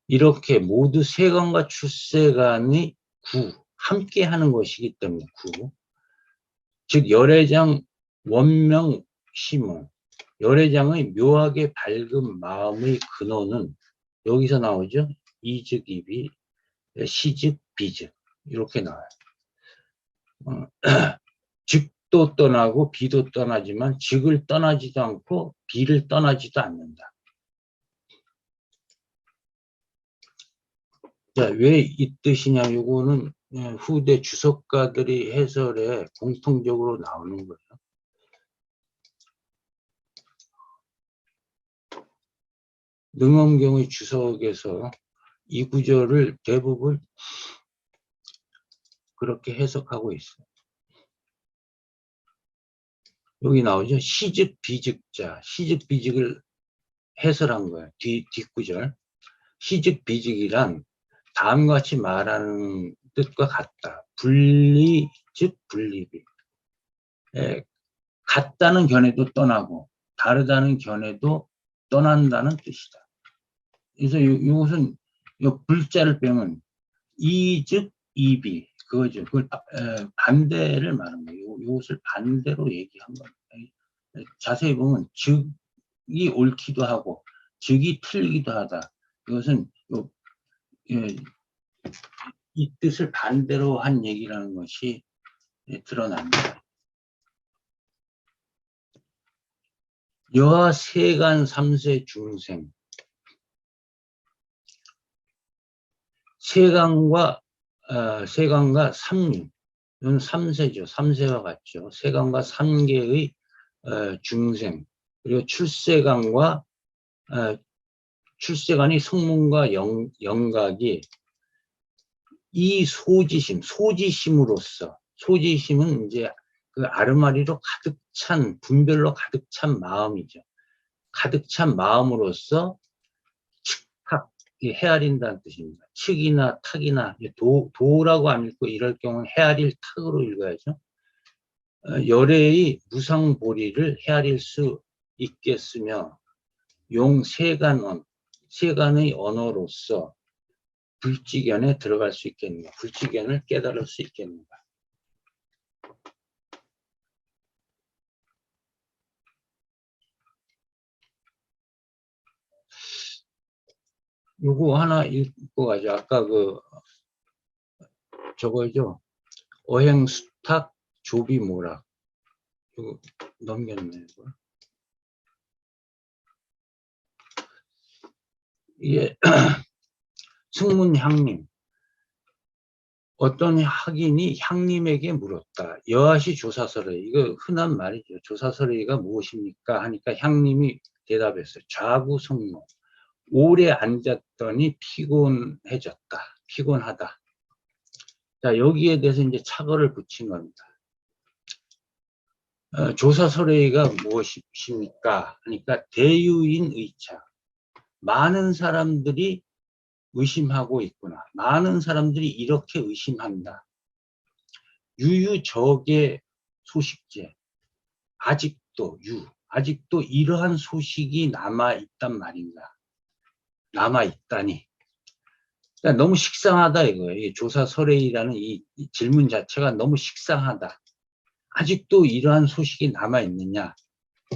이렇게 모두 세간과 출세간의 함께 하는 것이기 때문에 즉 열애장 원명 심원, 열애장의 묘하게 밝은 마음의 근원은 여기서 나오죠. 이즉 이비, 시즉 비즉 이렇게 나와요. 즉도 떠나고 비도 떠나지만 즉을 떠나지도 않고 비를 떠나지도 않는다. 자, 왜 이 뜻이냐? 요거는 후대 주석가들이 해설에 공통적으로 나오는 거예요. 능엄경의 주석에서 이 구절을 대부분 그렇게 해석하고 있어요. 여기 나오죠. 시즉 비즉자, 시즉 비즉을 해설한 거예요. 뒷구절. 시즉 비즉이란 다음과 같이 말하는 뜻과 같다. 분리 즉 분리비. 같다는 견해도 떠나고 다르다는 견해도 떠난다는 뜻이다. 그래서 이것은 요 불자를 빼면 이즉 이비 그거죠. 그걸 반대를 말하는 거예요. 이것을 반대로 얘기한 겁니다. 자세히 보면 즉이 옳기도 하고 즉이 틀리기도 하다. 이것은 이 뜻을 반대로 한 얘기라는 것이 드러납니다. 여하 세간 삼세 중생, 세간과 삼류, 이건 삼세죠. 삼세와 같죠. 세간과 삼계의 중생, 그리고 출세간이 성문과 영각이 이 소지심으로써, 소지심은 이제 그 아르마리로 가득 찬, 분별로 가득 찬 마음이죠. 가득 찬 마음으로써 측탁, 헤아린다는 뜻입니다. 측이나 탁이나, 도라고 안 읽고 이럴 경우는 헤아릴 탁으로 읽어야죠. 열애의 무상보리를 헤아릴 수 있겠으며, 세간의 언어로서 불지견에 들어갈 수 있겠는가, 불지견을 깨달을 수 있겠는가. 요거 하나 읽고 가죠. 아까 저거죠. 어행수탁 조비모락. 이거 넘겼네. 이게 승문향님. 어떤 학인이 향님에게 물었다. 여하시 조사설의, 이거 흔한 말이죠. 조사설의가 무엇입니까? 하니까 향님이 대답했어요. 좌구성모. 오래 앉았더니 피곤해졌다. 피곤하다. 자, 여기에 대해서 이제 착어를 붙인 겁니다. 조사설의가 무엇입니까? 그러니까 대유인 의차. 많은 사람들이 의심하고 있구나. 많은 사람들이 이렇게 의심한다. 유유적의 소식제. 아직도 이러한 소식이 남아있단 말인가. 남아있다니. 그러니까 너무 식상하다 이거예요. 이 조사설레이라는 이 질문 자체가 너무 식상하다. 아직도 이러한 소식이 남아있느냐.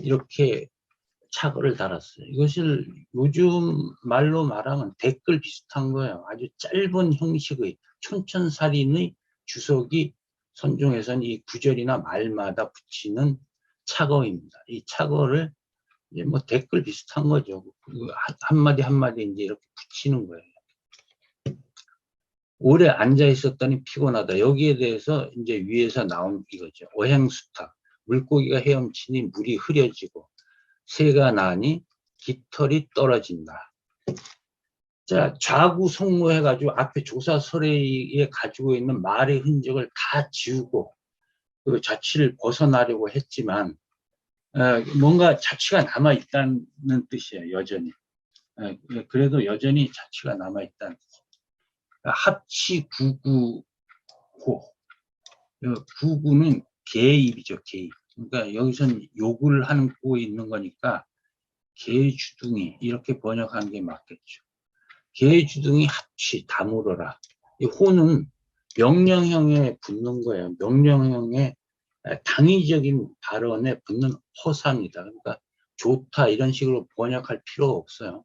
이렇게 착어를 달았어요. 이것을 요즘 말로 말하면 댓글 비슷한 거예요. 아주 짧은 형식의 촌철살인의 주석이 선종에서는 이 구절이나 말마다 붙이는 착어입니다. 이 착어를 이제 뭐 댓글 비슷한 거죠. 한마디 한마디 이제 이렇게 붙이는 거예요. 오래 앉아 있었더니 피곤하다. 여기에 대해서 이제 위에서 나온 이거죠. 어행수탁. 물고기가 헤엄치니 물이 흐려지고 새가 나니 깃털이 떨어진다. 자, 좌구성로 해가지고 앞에 조사설레이에 가지고 있는 말의 흔적을 다 지우고 그 자취를 벗어나려고 했지만 뭔가 자취가 남아있다는 뜻이에요. 여전히. 그래도 여전히 자취가 남아있다는 뜻이에요. 합치구구호. 구구는 개입이죠. 개입. 그러니까 여기서는 욕을 하고 있는 거니까 개주둥이 이렇게 번역하는 게 맞겠죠. 개주둥이 합치 다물어라. 이 호는 명령형에 붙는 거예요. 명령형에 당위적인 발언에 붙는 허사입니다. 그러니까 좋다 이런 식으로 번역할 필요가 없어요.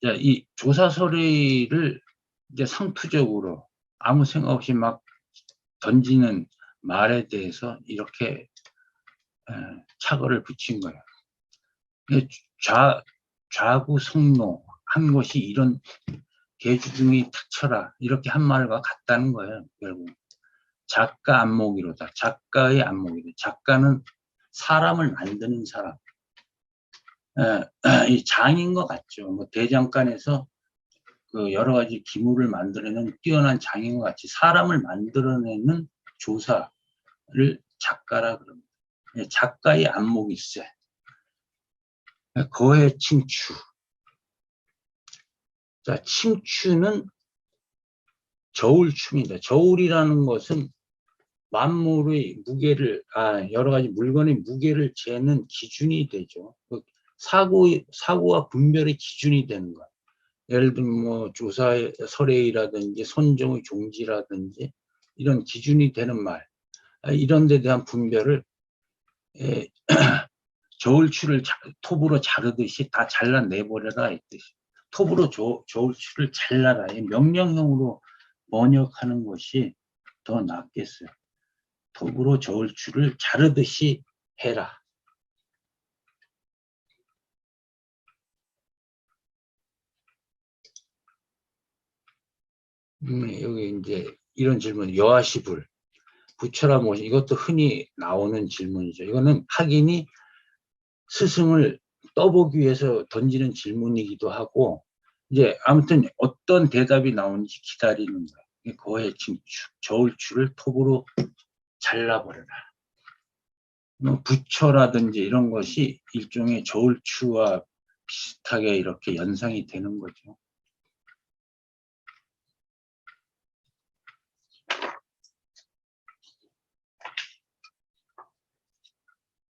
자, 이 조사설레이를 이제 상투적으로 아무 생각 없이 막 던지는 말에 대해서 이렇게 착어를 붙인 거예요. 좌구성노 한 것이 이런 개주둥이 탁쳐라 이렇게 한 말과 같다는 거예요. 결국 작가 안목이로다. 작가의 안목이다. 작가는 사람을 만드는 사람. 이 장인 것 같죠. 뭐 대장간에서 그 여러 가지 기물을 만들어내는 뛰어난 장인 것 같이 사람을 만들어내는 조사를 작가라 그럽니다. 작가의 안목이 있어요. 거의 칭추. 자, 칭추는 저울춤이다. 저울이라는 것은 만물의 무게를, 여러 가지 물건의 무게를 재는 기준이 되죠. 사고와 분별의 기준이 되는 것. 예를 들면 뭐 조사의 설레이라든지 선종의 종지라든지 이런 기준이 되는 말, 이런 데 대한 분별을 저울추를 톱으로 자르듯이 다 잘라내버려라 이 뜻이. 톱으로 저울추를 잘라라. 명령형으로 번역하는 것이 더 낫겠어요. 톱으로 저울추를 자르듯이 해라. 여기 이제 이런 질문, 여하시불, 부처라 무엇이, 이것도 흔히 나오는 질문이죠. 이거는 학인이 스승을 떠보기 위해서 던지는 질문이기도 하고, 이제 아무튼 어떤 대답이 나오는지 기다리는 거예요. 거의 저울추를 톱으로 잘라버려라. 부처라든지 이런 것이 일종의 저울추와 비슷하게 이렇게 연상이 되는 거죠.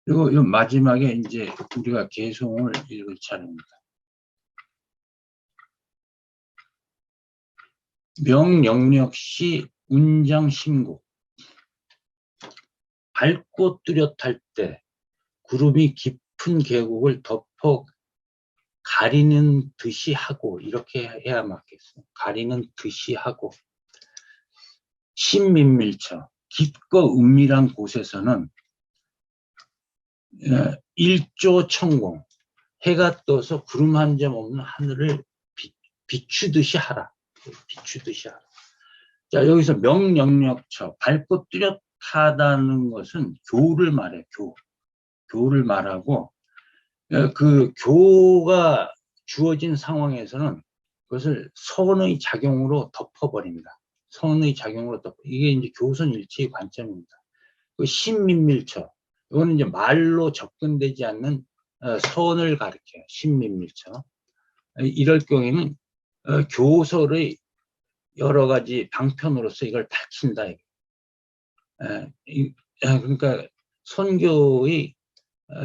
그리고 이 마지막에 이제 우리가 개송을 읽을 차례입니다. 명영력시 운장신곡. 밝고 뚜렷할 때 구름이 깊은 계곡을 덮어 가리는 듯이 하고, 이렇게 해야 맞겠어. 가리는 듯이 하고. 신민밀처. 깊고 은밀한 곳에서는 일조천공. 해가 떠서 구름 한 점 없는 하늘을 비추듯이 하라. 비추듯이 하라. 자, 여기서 명영력처. 밝고 뚜렷하다는 것은 교를 말해. 교를 말하고, 그 교가 주어진 상황에서는 그것을 선의 작용으로 덮어버립니다. 선의 작용으로 이게 이제 교선일치의 관점입니다. 그 신민밀처. 이거는 이제 말로 접근되지 않는 선을 가리켜요. 신민밀처. 이럴 경우에는 교설의 여러 가지 방편으로서 이걸 밝힌다. 그러니까 선교의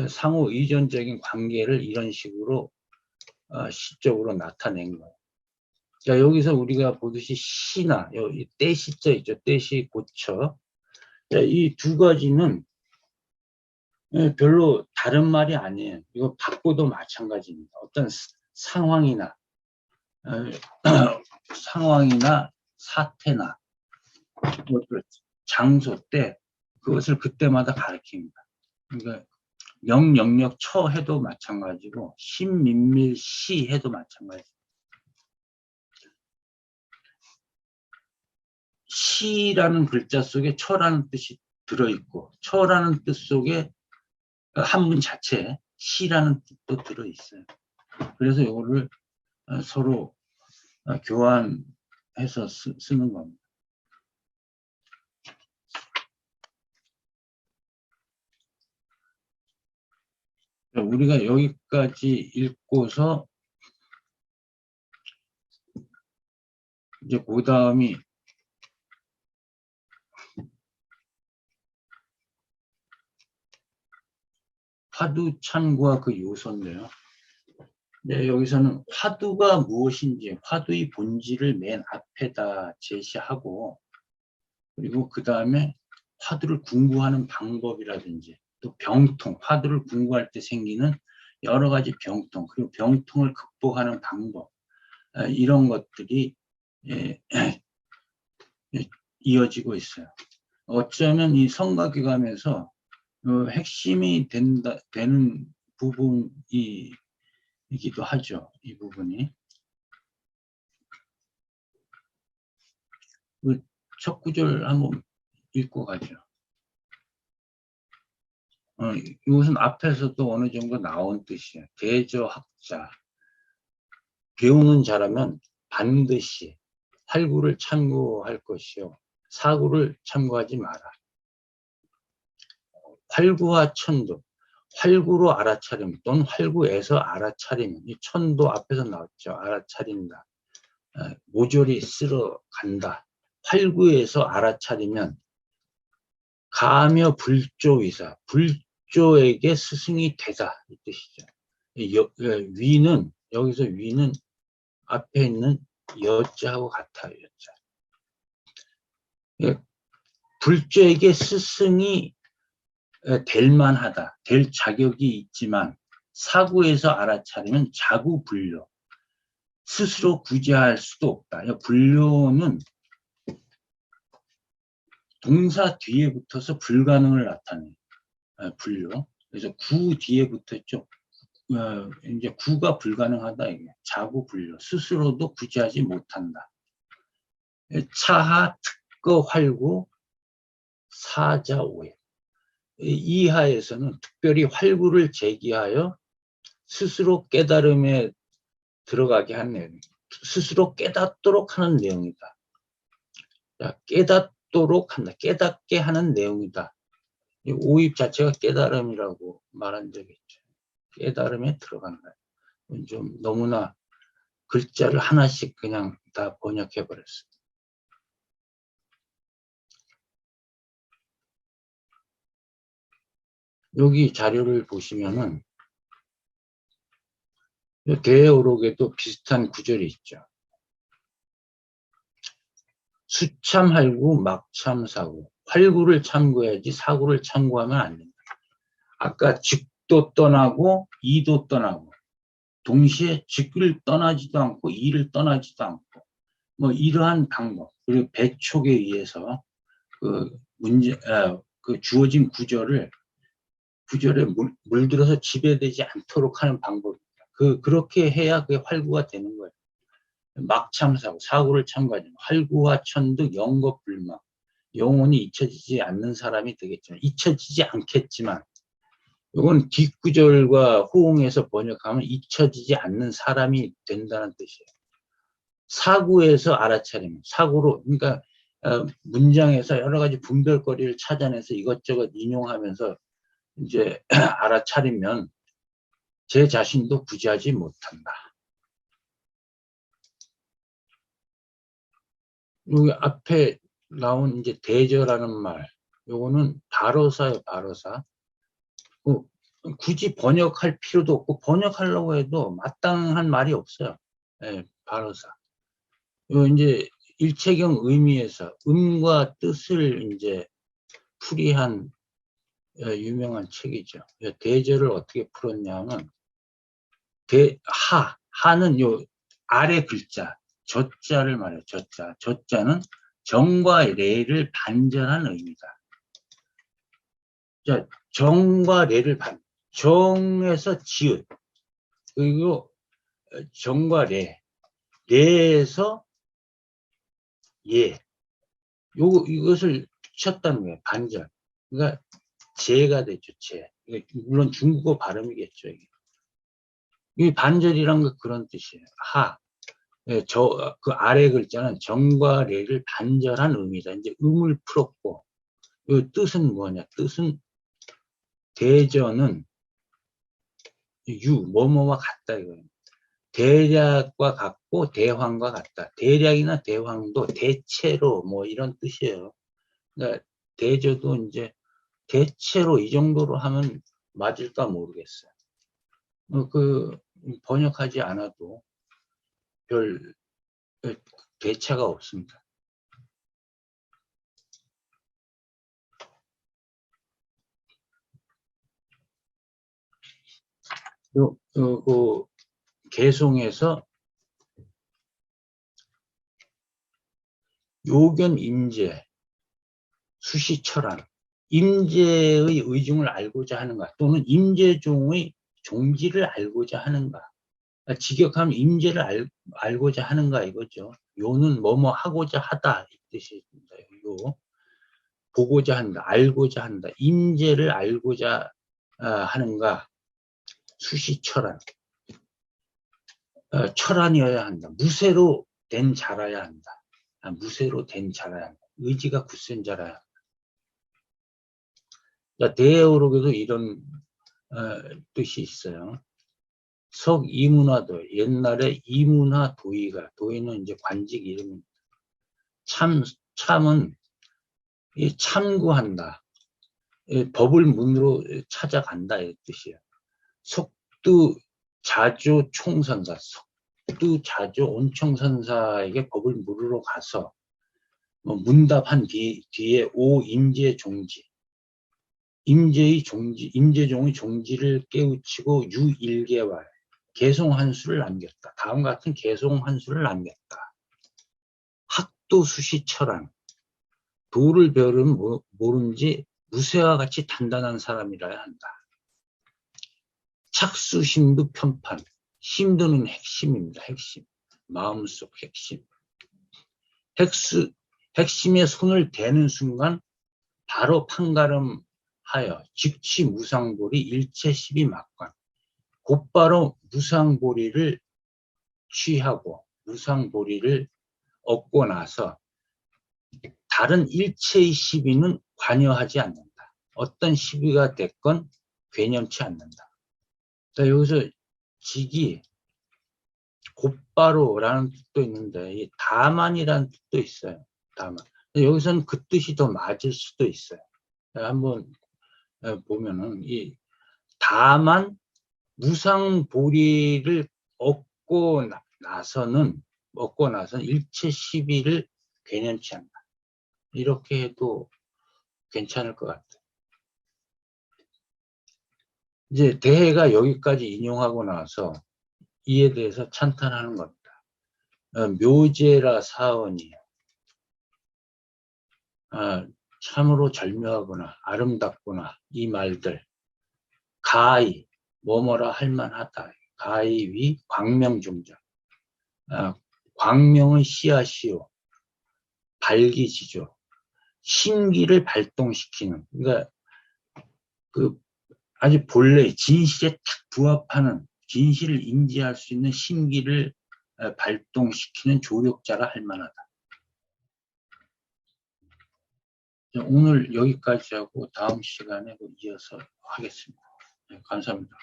상호 의존적인 관계를 이런 식으로 시적으로 나타낸 거예요. 자, 여기서 우리가 보듯이 시나 여기 떼시자 있죠. 떼시 고쳐. 이 두 가지는 별로 다른 말이 아니에요. 이거 바꿔도 마찬가지입니다. 어떤 상황이나 상황이나 사태나 장소 때 그것을 그때마다 가리킵니다. 그러니까 명령력 처 해도 마찬가지고 신민밀 시 해도 마찬가지. 시라는 글자 속에 처라는 뜻이 들어있고 처라는 뜻 속에 한문 자체에 시라는 뜻도 들어있어요. 그래서 이거를 서로 교환해서 쓰는 겁니다. 우리가 여기까지 읽고서 이제 그 다음이 화두 찬구와 그 요소인데요. 네, 여기서는 화두가 무엇인지, 화두의 본질을 맨 앞에다 제시하고, 그리고 그 다음에 화두를 궁구하는 방법이라든지, 또 병통, 화두를 궁구할 때 생기는 여러 가지 병통, 그리고 병통을 극복하는 방법, 이런 것들이 이어지고 있어요. 어쩌면 이 성가기감에서 핵심이 되는 부분이기도 하죠. 이 부분이. 첫 구절 한번 읽고 가죠. 이것은 앞에서도 어느 정도 나온 뜻이에요. 대저학자. 배우는 자라면 반드시 활구를 참고할 것이요. 사구를 참고하지 마라. 활구와 천도. 활구로 알아차림 또는 활구에서 알아차림. 이 천도 앞에서 나왔죠. 알아차린다. 모조리 쓸어간다. 활구에서 알아차리면 가며 불조의사. 불조에게 스승이 되다. 이 뜻이죠. 위는 여기서 위는 앞에 있는 여자하고 같아요. 여자. 불조에게 스승이 될 만하다. 될 자격이 있지만 사구에서 알아차리면 자구불료. 스스로 구제할 수도 없다. 불료는 동사 뒤에 붙어서 불가능을 나타내요. 불료. 그래서 구 뒤에 붙었죠. 이제 구가 불가능하다. 이게 자구불료. 스스로도 구제하지 못한다. 차하 특거 활구 사자오해. 이하에서는 특별히 활구를 제기하여 스스로 깨달음에 들어가게 하는 내용, 스스로 깨닫도록 하는 내용이다. 깨닫도록 한다. 깨닫게 하는 내용이다. 이 오입 자체가 깨달음이라고 말한 적이 있죠. 깨달음에 들어간다. 좀 너무나 글자를 하나씩 그냥 다 번역해 버렸어요. 여기 자료를 보시면은 대어록에도 비슷한 구절이 있죠. 수참활구 막참사구. 활구를 참고해야지 사구를 참고하면 안 된다. 아까 직도 떠나고 이도 떠나고 동시에 직을 떠나지도 않고 이를 떠나지도 않고 뭐 이러한 방법 그리고 배촉에 의해서 그 주어진 구절에 물들어서 지배되지 않도록 하는 방법입니다. 그렇게 해야 그게 활구가 되는 거예요. 막참사고 사고를 참고하지 활구와 천득 영겁불망 영혼이 잊혀지지 않는 사람이 되겠지만 잊혀지지 않겠지만 이건 뒷구절과 호응해서 번역하면 잊혀지지 않는 사람이 된다는 뜻이에요. 사구에서 알아차림 사구로 그러니까 문장에서 여러 가지 분별거리를 찾아내서 이것저것 인용하면서 이제 알아차리면 제 자신도 구제하지 못한다. 여기 앞에 나온 이제 대저라는 말, 요거는 바로사예요, 바로사. 굳이 번역할 필요도 없고, 번역하려고 해도 마땅한 말이 없어요. 예, 바로사. 요 이제 일체경 의미에서 음과 뜻을 이제 풀이한 유명한 책이죠. 대저를 어떻게 풀었냐면, 하는 요 아래 글자, 저자를 말해요. 저자. 저자는 정과 레를 반전한 의미다. 자, 정과 레를 정에서 지읒, 그리고 정과 레에서 예. 이것을 쳤다는 거예요. 반전. 그러니까 제가 되죠. 제. 물론 중국어 발음이겠죠. 이 반전이란 건 그런 뜻이에요. 예, 그 아래 글자는 정과 레를 반전한 의미다. 이제 음을 풀었고, 이 뜻은 뭐냐? 뜻은 대전은 뭐뭐와 같다 이거예요. 대략과 같고 대황과 같다. 대략이나 대황도 대체로 뭐 이런 뜻이에요. 그러니까 대저도 이제 대체로 이 정도로 하면 맞을까 모르겠어요. 그 번역하지 않아도 별 대차가 없습니다. 개송에서 요견 임재 수시철학, 임재의 의중을 알고자 하는가 또는 임재종의 종지를 알고자 하는가. 직역하면 임재를 알고자 하는가 이거죠. 요는 뭐뭐 하고자 하다 이 뜻입니다. 요 보고자 한다, 알고자 한다, 임재를 알고자 하는가. 수시철학, 철안이어야 한다. 무쇠로 된 자라야 한다. 무쇠로 된 자라야 한다. 의지가 굳센 자라야 한다. 대어록에도 이런 뜻이 있어요. 석이문화도, 옛날에 이문화 도의가, 도의는 이제 관직 이름입니다. 참은 참구한다. 법을 문으로 찾아간다 이 뜻이에요. 속두 자조 총선사, 속두 자조 온총선사에게 법을 물으러 가서 문답한 뒤에 오임재 종지, 임재종의 종지를 깨우치고 유일개왈, 개송 한 수를 남겼다. 다음 같은 개송 한 수를 남겼다. 학도수시철학, 도를 별은 모른지 무쇠와 같이 단단한 사람이라야 한다. 착수심도 편판, 심도는 핵심입니다. 핵심, 마음속 핵심. 핵심에 손을 대는 순간 바로 판가름하여 즉시 무상보리 일체 12막관, 곧바로 무상보리를 취하고 무상보리를 얻고 나서 다른 일체의 시비는 관여하지 않는다. 어떤 시비가 됐건 괴념치 않는다. 자, 여기서 직이 곧바로라는 뜻도 있는데 이 다만이라는 뜻도 있어요. 다만. 여기서는 그 뜻이 더 맞을 수도 있어요. 한번 보면은 이 다만 무상보리를 얻고 나서는 일체 시비를 괴념치 않는다. 이렇게 해도 괜찮을 것 같아요. 이제 대해가 여기까지 인용하고 나서 이에 대해서 찬탄하는 겁니다. 묘제라 사언이 참으로 절묘하구나, 아름답구나, 이 말들. 가히 뭐뭐라 할만하다. 가히 위 광명종자. 광명은 씨앗이요, 발기지죠. 심기를 발동시키는, 그러니까 그 아주 본래 진실에 딱 부합하는, 진실을 인지할 수 있는 심기를 발동시키는 조력자라 할 만하다. 오늘 여기까지 하고 다음 시간에 이어서 하겠습니다. 네, 감사합니다.